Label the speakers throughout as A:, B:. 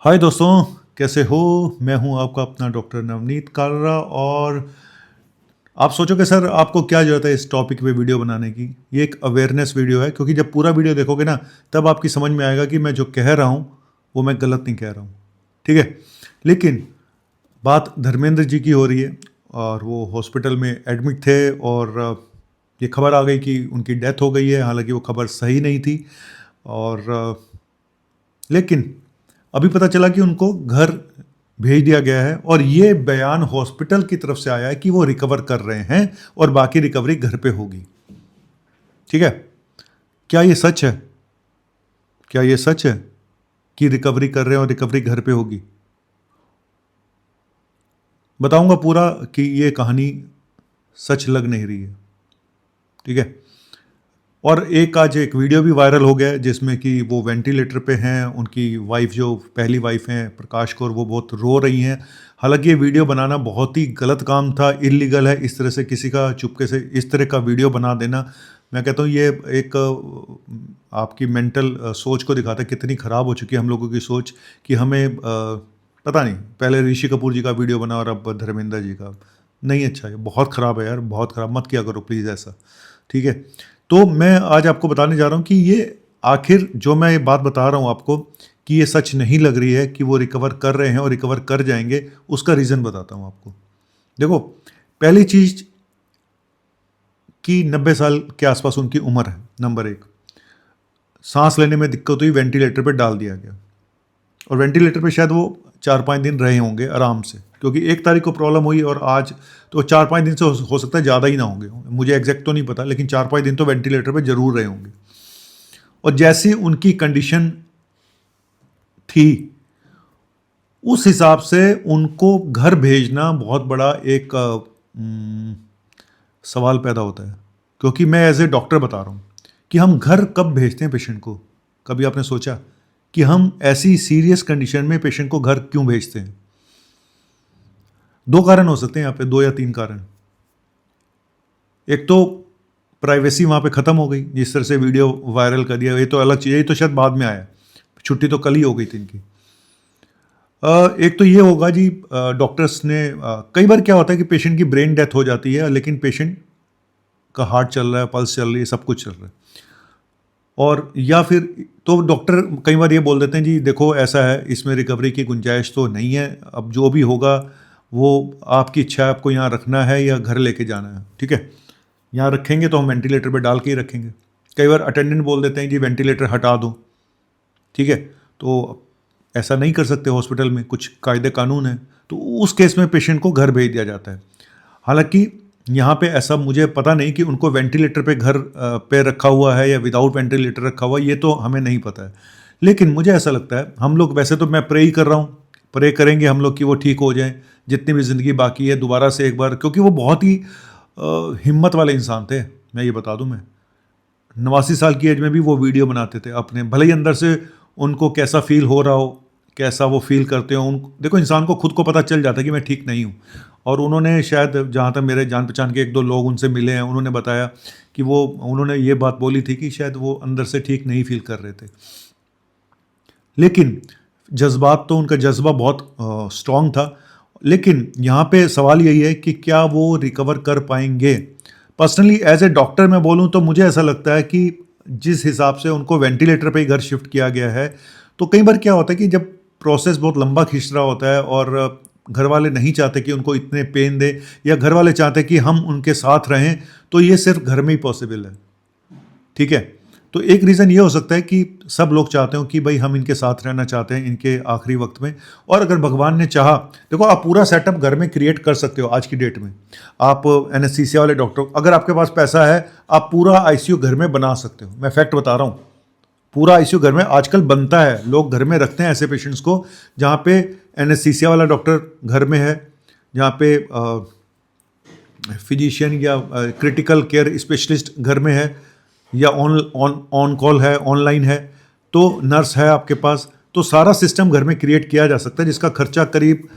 A: हाय दोस्तों, कैसे हो। मैं हूं आपका अपना डॉक्टर नवनीत कालरा। और आप सोचोगे सर आपको क्या ज़रूरत है इस टॉपिक पे वीडियो बनाने की। ये एक अवेयरनेस वीडियो है, क्योंकि जब पूरा वीडियो देखोगे ना तब आपकी समझ में आएगा कि मैं जो कह रहा हूं वो मैं गलत नहीं कह रहा हूं। ठीक है। लेकिन बात धर्मेंद्र जी की हो रही है और वो हॉस्पिटल में एडमिट थे और ये खबर आ गई कि उनकी डेथ हो गई है। हालांकि वो खबर सही नहीं थी। और लेकिन अभी पता चला कि उनको घर भेज दिया गया है और ये बयान हॉस्पिटल की तरफ से आया है कि वो रिकवर कर रहे हैं और बाकी रिकवरी घर पे होगी। ठीक है। क्या ये सच है? क्या ये सच है कि रिकवरी कर रहे हैं और रिकवरी घर पे होगी? बताऊंगा पूरा कि ये कहानी सच लग नहीं रही है। ठीक है। और आज एक वीडियो भी वायरल हो गया है जिसमें कि वो वेंटिलेटर पे हैं, उनकी वाइफ जो पहली वाइफ हैं प्रकाश कौर, वो बहुत रो रही हैं। हालांकि ये वीडियो बनाना बहुत ही गलत काम था, इलीगल है इस तरह से किसी का चुपके से इस तरह का वीडियो बना देना। मैं कहता हूँ ये एक आपकी मेंटल सोच को दिखाता है कितनी ख़राब हो चुकी है हम लोगों की सोच, कि हमें पता नहीं, पहले ऋषि कपूर जी का वीडियो बना और अब धर्मेंद्र जी का। नहीं अच्छा है, बहुत ख़राब है यार, बहुत ख़राब। मत किया करो प्लीज़ ऐसा। ठीक है। तो मैं आज आपको बताने जा रहा हूँ कि ये आखिर जो मैं ये बात बता रहा हूँ आपको कि ये सच नहीं लग रही है कि वो रिकवर कर रहे हैं और रिकवर कर जाएंगे, उसका रीज़न बताता हूँ आपको। देखो, पहली चीज़ कि 90 साल के आसपास उनकी उम्र है, नंबर एक। सांस लेने में दिक्कत हुई, वेंटिलेटर पे डाल दिया गया और वेंटिलेटर पे शायद वो 4-5 दिन रहे होंगे आराम से, क्योंकि 1 तारीख को प्रॉब्लम हुई और आज तो 4-5 दिन से हो सकता है ज़्यादा ही ना होंगे, मुझे एग्जैक्ट तो नहीं पता, लेकिन 4-5 दिन तो वेंटिलेटर पे जरूर रहे होंगे। और जैसी उनकी कंडीशन थी उस हिसाब से उनको घर भेजना बहुत बड़ा एक सवाल पैदा होता है। क्योंकि मैं एज ए डॉक्टर बता रहा हूँ कि हम घर कब भेजते हैं पेशेंट को। कभी आपने सोचा कि हम ऐसी सीरियस कंडीशन में पेशेंट को घर क्यों भेजते हैं? 2 कारण हो सकते हैं यहाँ पे, 2 या 3 कारण। एक तो प्राइवेसी वहाँ पे ख़त्म हो गई, जिस तरह से वीडियो वायरल कर दिया, ये तो अलग चीज़ है, ये तो शायद बाद में आया, छुट्टी तो कल ही हो गई थी इनकी। एक तो ये होगा जी, डॉक्टर्स ने कई बार क्या होता है कि पेशेंट की ब्रेन डेथ हो जाती है लेकिन पेशेंट का हार्ट चल रहा है, पल्स चल रही है, सब कुछ चल रहा है। और या फिर तो डॉक्टर कई बार ये बोल देते हैं जी देखो ऐसा है, इसमें रिकवरी की गुंजाइश तो नहीं है, अब जो भी होगा वो आपकी इच्छा है, आपको यहाँ रखना है या घर लेके जाना है। ठीक है, यहाँ रखेंगे तो हम वेंटिलेटर पे डाल के ही रखेंगे। कई बार अटेंडेंट बोल देते हैं जी वेंटिलेटर हटा दो। ठीक है, तो ऐसा नहीं कर सकते, हॉस्पिटल में कुछ कायदे कानून है, तो उस केस में पेशेंट को घर भेज दिया जाता है। हालांकि यहाँ पे ऐसा मुझे पता नहीं कि उनको वेंटिलेटर पे घर पे रखा हुआ है या विदाउट वेंटिलेटर रखा हुआ है, ये तो हमें नहीं पता है। लेकिन मुझे ऐसा लगता है, हम लोग वैसे तो मैं प्रे ही कर रहा हूँ, प्रे करेंगे हम लोग कि वो ठीक हो जाएं, जितनी भी ज़िंदगी बाकी है दोबारा से एक बार, क्योंकि वो बहुत ही हिम्मत वाले इंसान थे। मैं ये बता दूं, मैं 89 साल की एज में भी वो वीडियो बनाते थे अपने, भले ही अंदर से उनको कैसा फील हो रहा हो, कैसा वो फील करते हो, उन देखो इंसान को खुद को पता चल जाता है कि मैं ठीक नहीं हूँ। और उन्होंने शायद, जहाँ तक मेरे जान पहचान के 1-2 लोग उनसे मिले हैं, उन्होंने बताया कि वो, उन्होंने ये बात बोली थी कि शायद वो अंदर से ठीक नहीं फील कर रहे थे। लेकिन जज्बात तो, उनका जज्बा बहुत स्ट्रांग था। लेकिन यहाँ पे सवाल यही है कि क्या वो रिकवर कर पाएंगे। पर्सनली एज ए डॉक्टर मैं बोलूँ तो मुझे ऐसा लगता है कि जिस हिसाब से उनको वेंटिलेटर पे ही घर शिफ्ट किया गया है, तो कई बार क्या होता है कि जब प्रोसेस बहुत लंबा खिंच रहा होता है और घर वाले नहीं चाहते कि उनको इतने पेन दे, या घर वाले चाहते कि हम उनके साथ रहें, तो ये सिर्फ घर में ही पॉसिबल है। ठीक है, तो एक रीज़न ये हो सकता है कि सब लोग चाहते हो कि भाई हम इनके साथ रहना चाहते हैं इनके आखिरी वक्त में। और अगर भगवान ने चाहा, देखो आप पूरा सेटअप घर में क्रिएट कर सकते हो आज की डेट में। आप एनेस्थीसिया वाले डॉक्टर, अगर आपके पास पैसा है, आप पूरा आईसीयू घर में बना सकते हो। मैं फैक्ट बता रहा हूँ, पूरा आईसीयू घर में आजकल बनता है, लोग घर में रखते हैं ऐसे पेशेंट्स को, जहाँ पे एनेस्थीसिया वाला डॉक्टर घर में है, जहाँ पे फिजिशियन या क्रिटिकल केयर स्पेशलिस्ट घर में है, या ऑन कॉल है, ऑनलाइन है, तो नर्स है आपके पास। तो सारा सिस्टम घर में क्रिएट किया जा सकता है, जिसका खर्चा करीब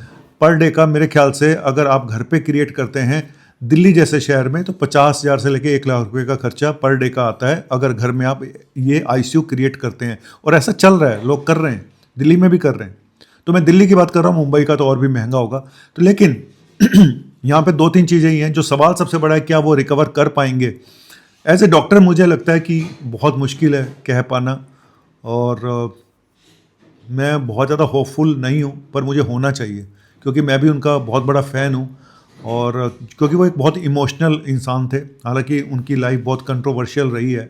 A: पर डे का, मेरे ख्याल से अगर आप घर पे क्रिएट करते हैं दिल्ली जैसे शहर में, तो 50,000 से लेके 1 लाख रुपए का खर्चा पर डे का आता है, अगर घर में आप ये आईसीयू क्रिएट करते हैं। और ऐसा चल रहा है, लोग कर रहे हैं, दिल्ली में भी कर रहे हैं। तो मैं दिल्ली की बात कर रहा हूँ, मुंबई का तो और भी महंगा होगा। तो लेकिन यहाँ पे 2-3 चीज़ें ही हैं जो सवाल सबसे बड़ा है, क्या वो रिकवर कर पाएंगे? एज ए डॉक्टर मुझे लगता है कि बहुत मुश्किल है कह पाना, और मैं बहुत ज़्यादा होपफुल नहीं हूँ, पर मुझे होना चाहिए क्योंकि मैं भी उनका बहुत बड़ा फ़ैन हूँ। और क्योंकि वो एक बहुत इमोशनल इंसान थे, हालांकि उनकी लाइफ बहुत कंट्रोवर्शियल रही है,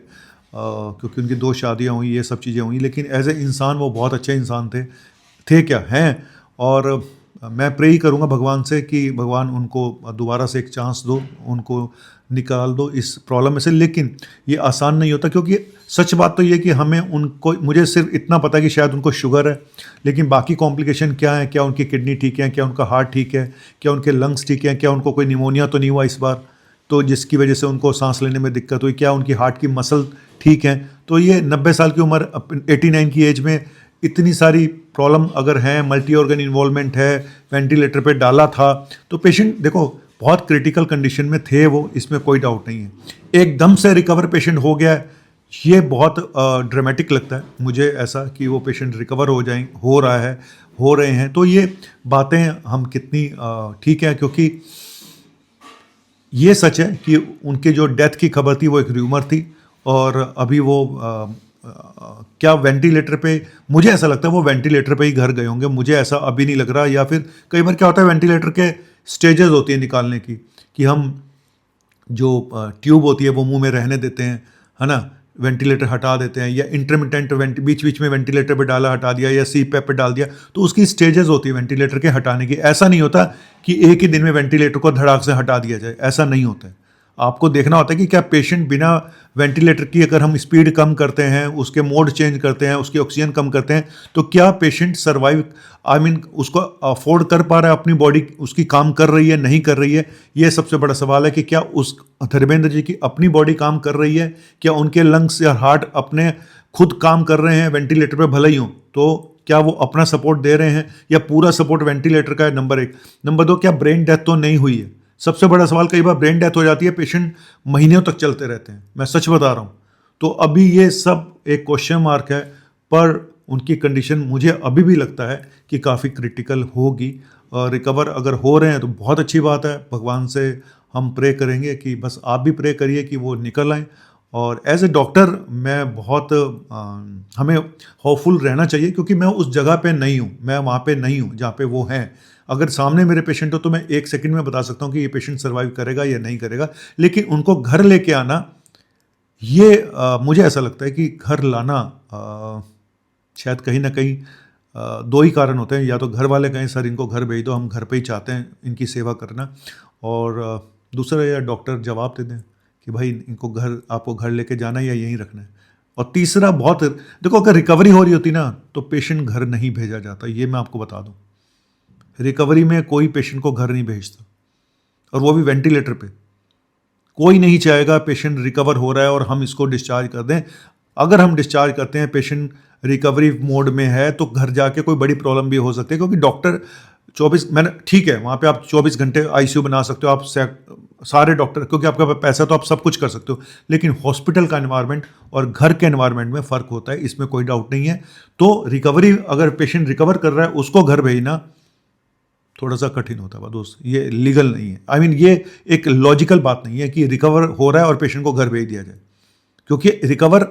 A: क्योंकि उनकी 2 शादियाँ हुई, ये सब चीज़ें हुई, लेकिन एज ए इंसान वो बहुत अच्छे इंसान थे क्या हैं। और मैं प्रे ही करूँगा भगवान से कि भगवान उनको दोबारा से एक चांस दो, उनको निकाल दो इस प्रॉब्लम में से। लेकिन ये आसान नहीं होता, क्योंकि सच बात तो ये है कि हमें उनको, मुझे सिर्फ इतना पता है कि शायद उनको शुगर है, लेकिन बाकी कॉम्प्लिकेशन क्या है, क्या उनकी किडनी ठीक है, क्या उनका हार्ट ठीक है, क्या उनके लंग्स ठीक हैं, क्या उनको कोई निमोनिया तो नहीं हुआ इस बार तो जिसकी वजह से उनको सांस लेने में दिक्कत हुई, क्या उनकी हार्ट की मसल ठीक है। तो ये 90 साल की उम्र, 89 की एज में इतनी सारी प्रॉब्लम अगर हैं, मल्टी ऑर्गन इन्वॉल्वमेंट है, वेंटिलेटर पे डाला था, तो पेशेंट देखो बहुत क्रिटिकल कंडीशन में थे वो, इसमें कोई डाउट नहीं है। एकदम से रिकवर पेशेंट हो गया है, ये बहुत ड्रामेटिक लगता है मुझे ऐसा कि वो पेशेंट रिकवर हो जाएं, हो रहा है, हो रहे हैं। तो ये बातें हम कितनी ठीक है, क्योंकि ये सच है कि उनके जो डेथ की खबर थी वो एक र्यूमर थी, और अभी वो क्या वेंटिलेटर पे, मुझे ऐसा लगता है वो वेंटिलेटर पे ही घर गए होंगे, मुझे ऐसा अभी नहीं लग रहा। या फिर कई बार क्या होता है, वेंटिलेटर के स्टेजेस होती है निकालने की, कि हम जो ट्यूब होती है वो मुंह में रहने देते हैं, है ना, वेंटिलेटर हटा देते हैं, या इंटरमिटेंट बीच बीच में वेंटिलेटर पे डाला, हटा दिया, या सी पैप पे डाल दिया। तो उसकी स्टेजेस होती है वेंटिलेटर के हटाने की। ऐसा नहीं होता कि एक ही दिन में वेंटिलेटर को धड़ाक से हटा दिया जाए, ऐसा नहीं होता है। आपको देखना होता है कि क्या पेशेंट बिना वेंटिलेटर की, अगर हम स्पीड कम करते हैं, उसके मोड चेंज करते हैं, उसकी ऑक्सीजन कम करते हैं, तो क्या पेशेंट सर्वाइव, आई मीन उसको अफोर्ड कर पा रहा है, अपनी बॉडी उसकी काम कर रही है, नहीं कर रही है। ये सबसे बड़ा सवाल है कि क्या उस धर्मेंद्र जी की अपनी बॉडी काम कर रही है, क्या उनके लंग्स या हार्ट अपने खुद काम कर रहे हैं, वेंटिलेटर पे भले ही हो, तो क्या वो अपना सपोर्ट दे रहे हैं, या पूरा सपोर्ट वेंटिलेटर का है, नंबर 1। नंबर 2, क्या ब्रेन डेथ तो नहीं हुई है। सबसे बड़ा सवाल, कई बार ब्रेन डेथ हो जाती है, पेशेंट महीनों तक चलते रहते हैं, मैं सच बता रहा हूँ। तो अभी ये सब एक क्वेश्चन मार्क है, पर उनकी कंडीशन मुझे अभी भी लगता है कि काफ़ी क्रिटिकल होगी। और रिकवर अगर हो रहे हैं तो बहुत अच्छी बात है, भगवान से हम प्रे करेंगे कि बस आप भी प्रे करिए कि वो निकल आएँ। और एज ए डॉक्टर मैं बहुत हमें होपफुल रहना चाहिए, क्योंकि मैं उस जगह पे नहीं हूँ, मैं वहाँ पे नहीं हूँ जहाँ पे वो हैं। अगर सामने मेरे पेशेंट हो तो मैं 1 सेकंड में बता सकता हूँ कि ये पेशेंट सर्वाइव करेगा या नहीं करेगा, लेकिन उनको घर लेके आना, ये मुझे ऐसा लगता है कि घर लाना शायद कहीं ना कहीं 2 ही कारण होते हैं। या तो घर वाले कहें सर इनको घर भेज दो, हम घर पे ही चाहते हैं इनकी सेवा करना, और दूसरा या डॉक्टर जवाब दे दें कि भाई इनको घर, आपको घर लेके जाना है या यहीं रखना है। और तीसरा, बहुत देखो, अगर रिकवरी हो रही होती ना तो पेशेंट घर नहीं भेजा जाता, ये मैं आपको बता दूं। रिकवरी में कोई पेशेंट को घर नहीं भेजता, और वो भी वेंटिलेटर पे। कोई नहीं चाहेगा पेशेंट रिकवर हो रहा है और हम इसको डिस्चार्ज कर दें। अगर हम डिस्चार्ज करते हैं, पेशेंट रिकवरी मोड में है, तो घर जाके कोई बड़ी प्रॉब्लम भी हो सकती है, क्योंकि डॉक्टर 24, मैंने ठीक है वहाँ पे आप 24 घंटे आईसीयू बना सकते हो, आप सारे डॉक्टर, क्योंकि आपका पैसा तो आप सब कुछ कर सकते हो, लेकिन हॉस्पिटल का एनवायरनमेंट और घर के एनवायरनमेंट में फ़र्क होता है, इसमें कोई डाउट नहीं है। तो रिकवरी, अगर पेशेंट रिकवर कर रहा है उसको घर भेजना थोड़ा सा कठिन होता है दोस्त, ये लीगल नहीं है। आई मीन ये एक लॉजिकल बात नहीं है कि रिकवर हो रहा है और पेशेंट को घर भेज दिया जाए, क्योंकि रिकवर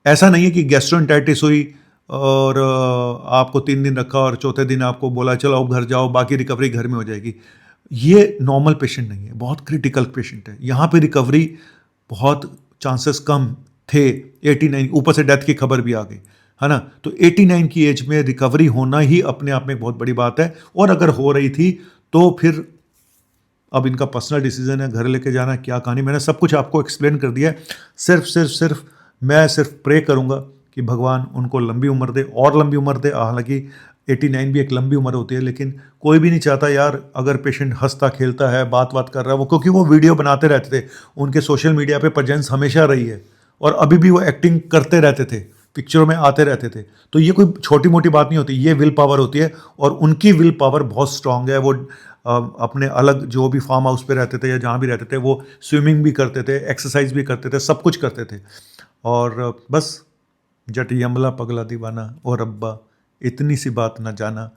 A: ऐसा नहीं है कि गैस्ट्रोएंटाइटिस हुई और आपको 3 दिन रखा और चौथे दिन आपको बोला चलो अब घर जाओ, बाकी रिकवरी घर में हो जाएगी। ये नॉर्मल पेशेंट नहीं है, बहुत क्रिटिकल पेशेंट है। यहाँ पे रिकवरी बहुत चांसेस कम थे। 89, ऊपर से डेथ की खबर भी आ गई, है ना। तो 89 की एज में रिकवरी होना ही अपने आप में एक बहुत बड़ी बात है। और अगर हो रही थी तो फिर अब इनका पर्सनल डिसीजन है, घर लेके जाना क्या कहानी, मैंने सब कुछ आपको एक्सप्लेन कर दिया है। सिर्फ मैं सिर्फ प्रे करूँगा कि भगवान उनको लंबी उम्र दे, और लंबी उम्र दे। हालांकि 89 भी एक लंबी उम्र होती है, लेकिन कोई भी नहीं चाहता यार, अगर पेशेंट हंसता खेलता है, बात कर रहा है, वो क्योंकि वो वीडियो बनाते रहते थे, उनके सोशल मीडिया पे प्रेजेंस हमेशा रही है, और अभी भी वो एक्टिंग करते रहते थे, पिक्चरों में आते रहते थे। तो ये कोई छोटी मोटी बात नहीं होती, ये विल पावर होती है, और उनकी विल पावर बहुत स्ट्रांग है। वो अपने अलग जो भी फार्म हाउस पे रहते थे या जहाँ भी रहते थे, वो स्विमिंग भी करते थे, एक्सरसाइज भी करते थे, सब कुछ करते थे। और बस जट यमला पगला दीवाना और अब्बा इतनी सी बात न जाना,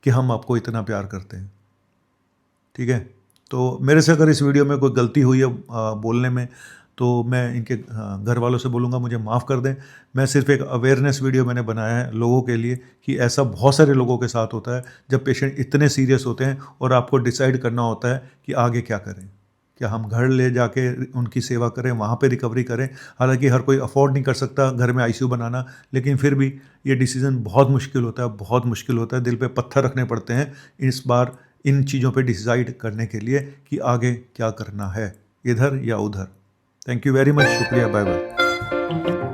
A: कि हम आपको इतना प्यार करते हैं। ठीक है, तो मेरे से अगर इस वीडियो में कोई गलती हुई है बोलने में, तो मैं इनके घर वालों से बोलूँगा मुझे माफ़ कर दें। मैं सिर्फ एक अवेयरनेस वीडियो मैंने बनाया है लोगों के लिए कि ऐसा बहुत सारे लोगों के साथ होता है जब पेशेंट इतने सीरियस होते हैं और आपको डिसाइड करना होता है कि आगे क्या करें। क्या हम घर ले जाके उनकी सेवा करें, वहाँ पे रिकवरी करें? हालाँकि हर कोई अफ़ोर्ड नहीं कर सकता घर में आईसीयू बनाना, लेकिन फिर भी ये डिसीज़न बहुत मुश्किल होता है, बहुत मुश्किल होता है। दिल पे पत्थर रखने पड़ते हैं इस बार इन चीज़ों पे डिसाइड करने के लिए कि आगे क्या करना है, इधर या उधर। थैंक यू वेरी मच, शुक्रिया, बाय बाय।